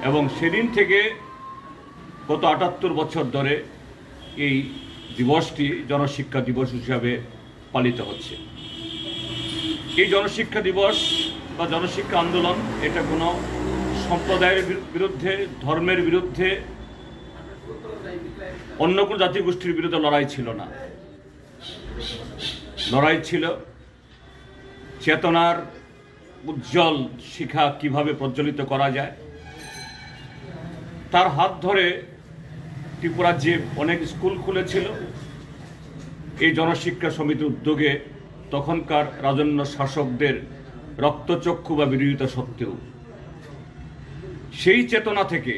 এবং সেদিন থেকে গত ৭৮ বছর ধরে এই দিবসটি জনশিক্ষা দিবস হিসাবে পালিত হচ্ছে। এই জনশিক্ষা দিবস বা জনশিক্ষা আন্দোলন এটা কোনো সম্প্রদায়ের বিরুদ্ধে, ধর্মের বিরুদ্ধে, অন্য কোনো জাতিগোষ্ঠীর বিরুদ্ধে লড়াই ছিল না। লড়াই ছিল চেতনার উজ্জ্বল শিখা কিভাবে প্রজ্বলিত করা যায়। তার হাত ধরে ত্রিপুরার যে অনেক স্কুল খুলেছিল এই জনশিক্ষা সমিতির উদ্যোগে, তখনকার রাজন্য শাসকদের রক্তচক্ষু বা বিরোধিতা সত্ত্বেও সেই চেতনা থেকে,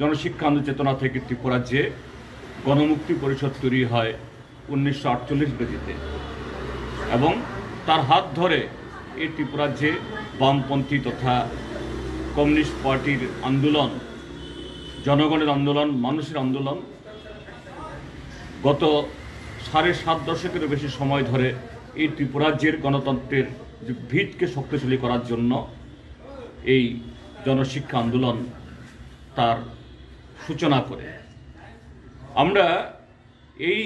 জনশিক্ষা আন্দোলন চেতনা থেকে ত্রিপুরার যে গণমুক্তি পরিষদ তৈরি হয় 1948 বেজিতে, এবং তার হাত ধরে এই ত্রিপুরার যে বামপন্থী তথা কমিউনিস্ট পার্টির আন্দোলন, জনগণের আন্দোলন, মানুষের আন্দোলন গত ৭.৫ দশকেরও বেশি সময় ধরে এই ত্রিপুরাজ্যের গণতন্ত্রের যে ভিতকে শক্তিশালী করার জন্য এই জনশিক্ষা আন্দোলন তার সূচনা করে। আমরা এই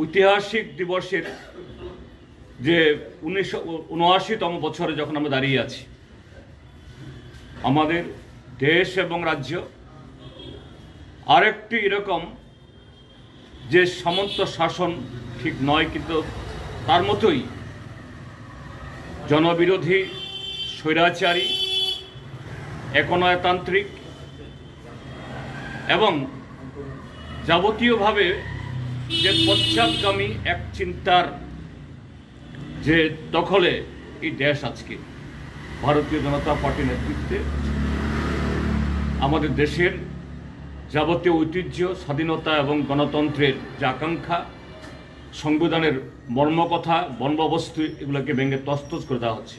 ঐতিহাসিক দিবসের যে 1979তম বছরে যখন আমরা দাঁড়িয়ে আছি, আমাদের দেশ এবং রাজ্য আরেকটি এরকম যে সামন্ত শাসন ঠিক নয়, কিন্তু তার মতোই জনবিরোধী, স্বৈরাচারী, একনায়তান্ত্রিক এবং যাবতীয়ভাবে যে পশ্চাৎগামী এক চিন্তার যে দখলে এই দেশ আজকে ভারতীয় জনতা পার্টির নেতৃত্বে আমাদের দেশের যাবতীয় ঐতিহ্য, স্বাধীনতা এবং গণতন্ত্রের যে আকাঙ্ক্ষা, সংবিধানের মর্মকথা, বন্দোবস্ত, এগুলোকে ভেঙে তছনছ করে দেওয়া হচ্ছে।